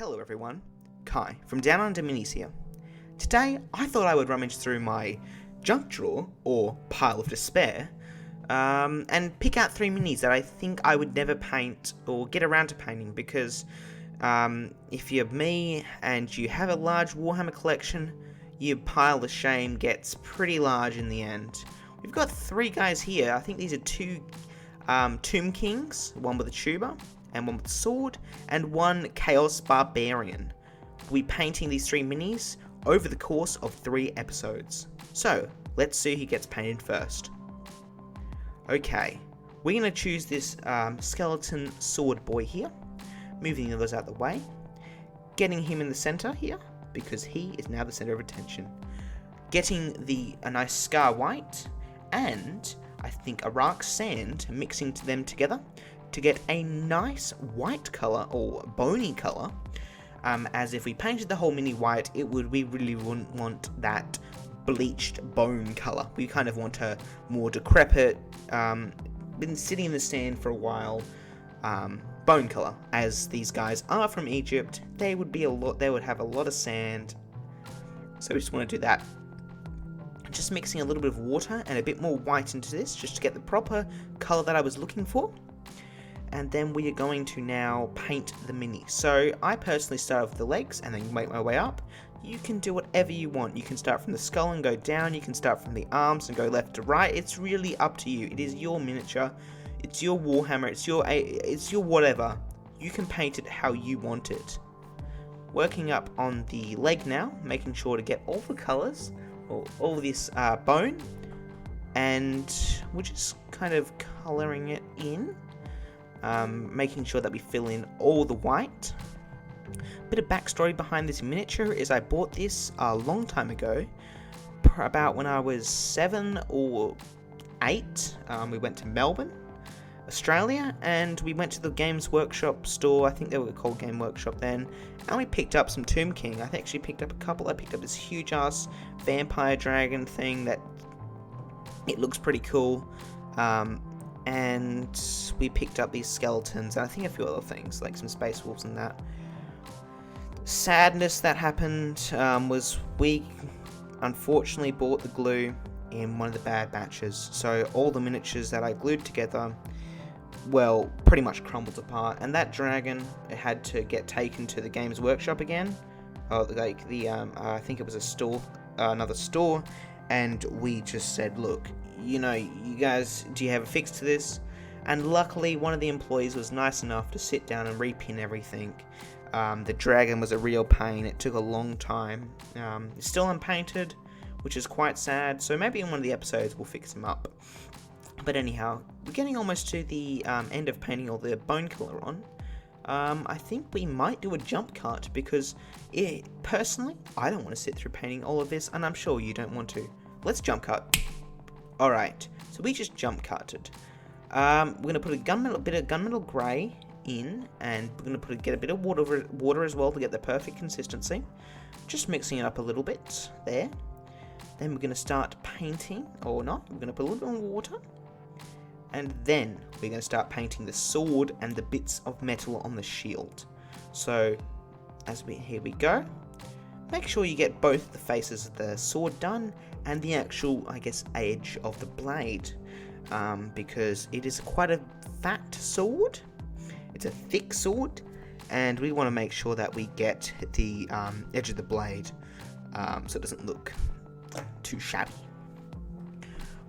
Hello everyone, Kai from Down Under Minis here. Today I thought I would rummage through my junk drawer, or pile of despair, and pick out 3 minis that I think I would never paint or get around to painting because if you're me and you have a large Warhammer collection, your pile of shame gets pretty large in the end. We've got 3 guys here. I think these are 2 Tomb Kings, one with a tuber and one with a sword, and 1 Chaos Barbarian. We'll be painting these 3 minis over the course of 3 episodes. So, let's see who gets painted first. Okay, we're going to choose this skeleton sword boy here, moving the others out of the way, getting him in the center here, because he is now the center of attention, getting a nice scar white, and I think a rock sand, mixing them together to get a nice white color, or bony color. As if we painted the whole mini white, we really wouldn't want that bleached bone color. We kind of want a more decrepit, been sitting in the sand for a while, bone color. As these guys are from Egypt, they would have a lot of sand, so we just want to do that. Just mixing a little bit of water and a bit more white into this, just to get the proper color that I was looking for. And then we are going to now paint the mini. So I personally start with the legs and then make my way up. You can do whatever you want. You can start from the skull and go down. You can start from the arms and go left to right. It's really up to you. It is your miniature. It's your Warhammer. It's your whatever. You can paint it how you want it. Working up on the leg now, making sure to get all the colors, all this bone, and we're just kind of coloring it in. Making sure that we fill in all the white. Bit of backstory behind this miniature is I bought this a long time ago, about when I was 7 or 8. We went to Melbourne, Australia, and we went to the Games Workshop store. I think they were called Game Workshop then, and we picked up some Tomb King. I actually picked up a couple. I picked up this huge ass vampire dragon thing that it looks pretty cool. And we picked up these skeletons, and I think a few other things, like some space wolves and that. Sadness that happened was we unfortunately bought the glue in one of the bad batches, so all the miniatures that I glued together, well, pretty much crumbled apart, and that dragon, it had to get taken to the Games Workshop again, I think it was a store, another store, and we just said, look, you guys, do you have a fix to this? And luckily, one of the employees was nice enough to sit down and repin everything. The dragon was a real pain. It took a long time. It's still unpainted, which is quite sad. So maybe in one of the episodes we'll fix him up. But anyhow, we're getting almost to the end of painting all the bone color on. I think we might do a jump cut because, personally, I don't want to sit through painting all of this, and I'm sure you don't want to. Let's jump cut. Alright, so we just jump cutted. We're going to put a bit of gunmetal grey in, and we're going to get a bit of water as well to get the perfect consistency. Just mixing it up a little bit there. Then we're going to start painting, or not, we're going to put a little bit more water. And then we're going to start painting the sword and the bits of metal on the shield. So, here we go. Make sure you get both the faces of the sword done and the actual, edge of the blade, because it is quite a fat sword. It's a thick sword, and we want to make sure that we get the edge of the blade so it doesn't look too shabby.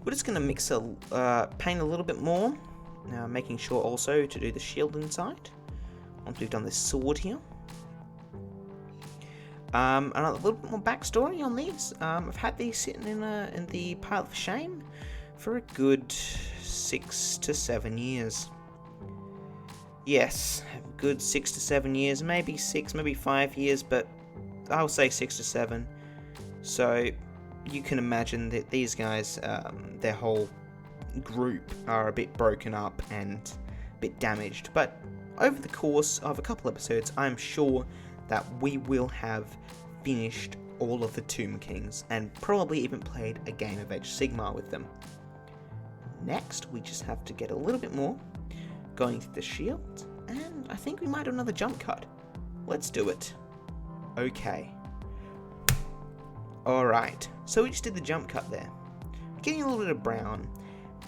We're just going to paint a little bit more, making sure also to do the shield inside once we've done this sword here. And a little bit more backstory on these. I've had these sitting in the pile of shame for a good 6 to 7 years. Yes, a good 6 to 7 years, maybe 6, maybe 5 years, but I'll say 6 to 7. So you can imagine that these guys, their whole group are a bit broken up and a bit damaged. But over the course of a couple episodes, I'm sure that we will have finished all of the Tomb Kings and probably even played a game of Age of Sigmar with them. Next, we just have to get a little bit more going through the shield, and I think we might do another jump cut. Let's do it. Okay. Alright, so we just did the jump cut there. Getting a little bit of brown,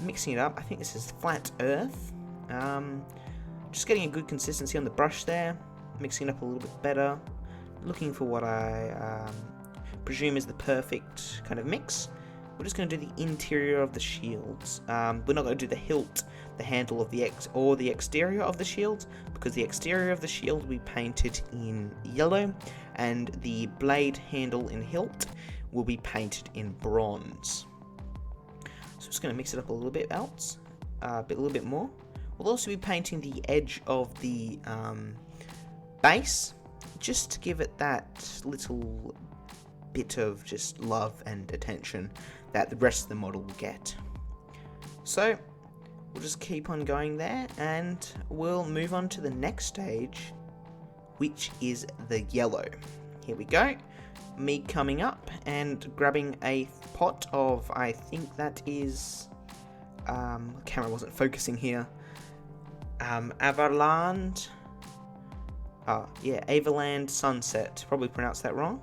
mixing it up. I think this is flat earth. Just getting a good consistency on the brush there, mixing it up a little bit better. Looking for what I presume is the perfect kind of mix. We're just going to do the interior of the shields. We're not going to do the hilt, the handle of the the exterior of the shield, because the exterior of the shield will be painted in yellow, and the blade, handle, and hilt will be painted in bronze. So I'm just going to mix it up a little bit else, a little bit more. We'll also be painting the edge of the base, just to give it that little bit of just love and attention that the rest of the model will get. So we'll just keep on going there, and we'll move on to the next stage, which is the yellow. Here we go. Me coming up and grabbing a pot of, I think that is, the camera wasn't focusing here, Everland, Everland Sunset, probably pronounced that wrong.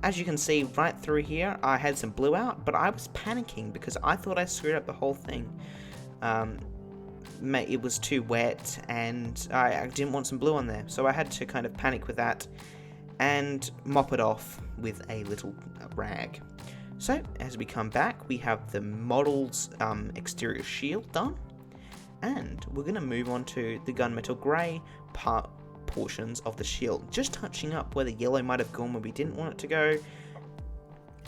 As you can see right through here, I had some blue out, but I was panicking because I thought I screwed up the whole thing. It was too wet, and I didn't want some blue on there, so I had to kind of panic with that and mop it off with a little rag. So as we come back, we have the model's exterior shield done, and we're going to move on to the gunmetal grey portions of the shield, just touching up where the yellow might have gone where we didn't want it to go,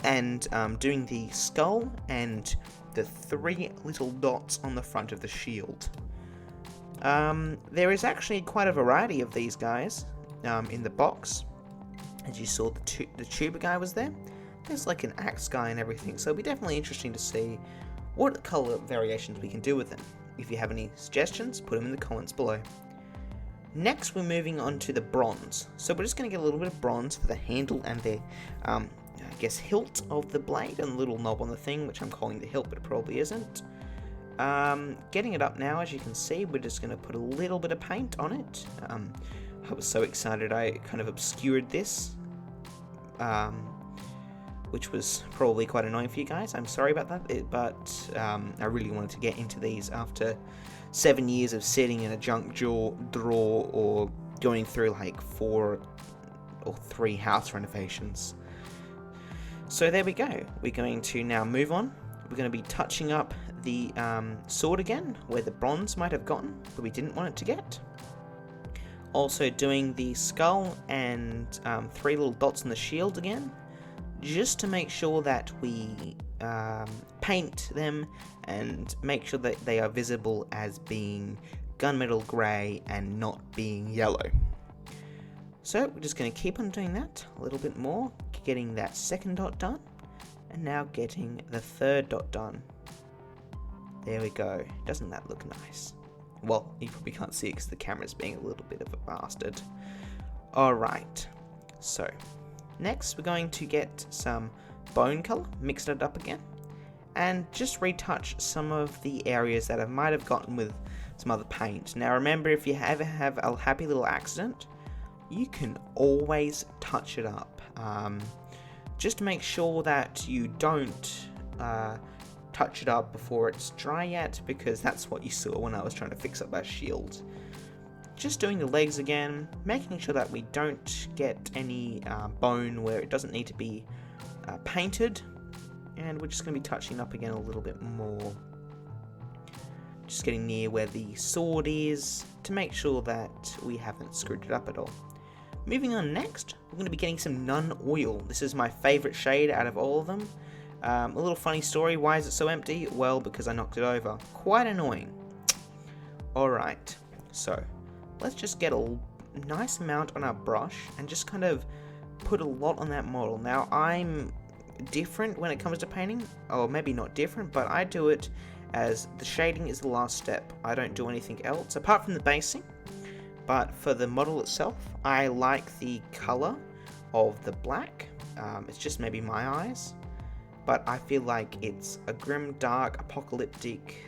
and doing the skull and the 3 little dots on the front of the shield. There is actually quite a variety of these guys in the box. As you saw, the tuber guy was there. There's like an axe guy and everything, so it'll be definitely interesting to see what colour variations we can do with them. If you have any suggestions, put them in the comments below. Next, we're moving on to the bronze. So we're just going to get a little bit of bronze for the handle and the, I guess, hilt of the blade, and the little knob on the thing, which I'm calling the hilt, but it probably isn't. Getting it up now, as you can see, we're just going to put a little bit of paint on it. I was so excited I kind of obscured this, which was probably quite annoying for you guys. I'm sorry about that, but I really wanted to get into these after 7 years of sitting in a junk drawer or going through like 4 or 3 house renovations. So there we go. We're going to now move on. We're going to be touching up the sword again, where the bronze might have gotten, but we didn't want it to get. Also doing the skull and 3 little dots on the shield again, just to make sure that we paint them and make sure that they are visible as being gunmetal grey and not being yellow. So we're just going to keep on doing that a little bit more, getting that 2nd dot done, and now getting the 3rd dot done. There we go. Doesn't that look nice? Well, you probably can't see it because the camera's being a little bit of a bastard. Alright, so next we're going to get some bone colour, mix it up again, and just retouch some of the areas that I might have gotten with some other paint. Now remember, if you ever have a happy little accident, you can always touch it up. Just to make sure that you don't touch it up before it's dry yet, because that's what you saw when I was trying to fix up that shield. Just doing the legs again, making sure that we don't get any bone where it doesn't need to be painted, and we're just going to be touching up again a little bit more. Just getting near where the sword is to make sure that we haven't screwed it up at all. Moving on next, we're going to be getting some Nun Oil. This is my favourite shade out of all of them. A little funny story, why is it so empty? Well, because I knocked it over. Quite annoying. Alright, so let's just get a nice amount on our brush and just kind of put a lot on that model. Now, I'm different when it comes to painting, or maybe not different, but I do it as the shading is the last step. I don't do anything else apart from the basing. But for the model itself, I like the colour of the black. It's just maybe my eyes, but I feel like it's a grim, dark, apocalyptic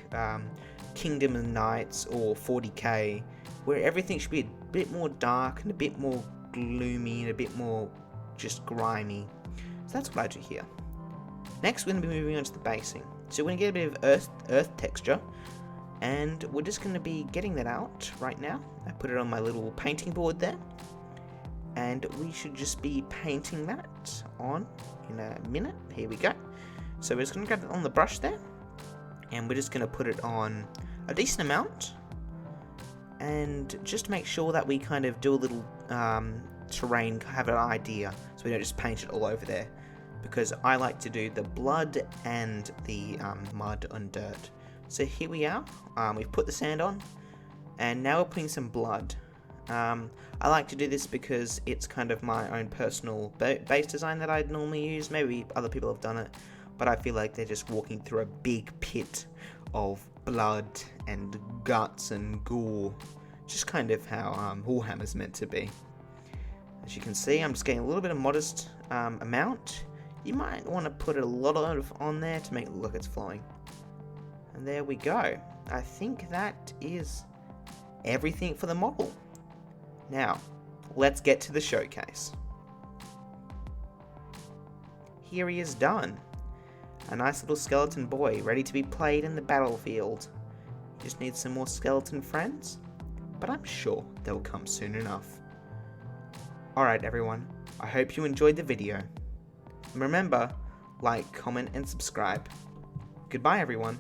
Kingdom of Nights or 40k, where everything should be a bit more dark and a bit more gloomy and a bit more just grimy. So that's what I do here. Next, we're going to be moving on to the basing. So we're going to get a bit of earth texture, and we're just going to be getting that out right now. I put it on my little painting board there, and we should just be painting that on in a minute. Here we go. So we're just going to grab it on the brush there, and we're just going to put it on a decent amount, and just make sure that we kind of do a little terrain, have an idea, so we don't just paint it all over there, because I like to do the blood and the mud and dirt. So here we are, we've put the sand on, and now we're putting some blood. I like to do this because it's kind of my own personal base design that I'd normally use. Maybe other people have done it, but I feel like they're just walking through a big pit of blood and guts and gore. Just kind of how Warhammer's meant to be. As you can see, I'm just getting a little bit of modest amount. You might want to put a lot of on there to make it look like it's flowing. And there we go. I think that is everything for the model. Now, let's get to the showcase. Here he is done. A nice little skeleton boy, ready to be played in the battlefield. You just need some more skeleton friends, but I'm sure they'll come soon enough. Alright everyone, I hope you enjoyed the video. And remember, like, comment and subscribe. Goodbye everyone.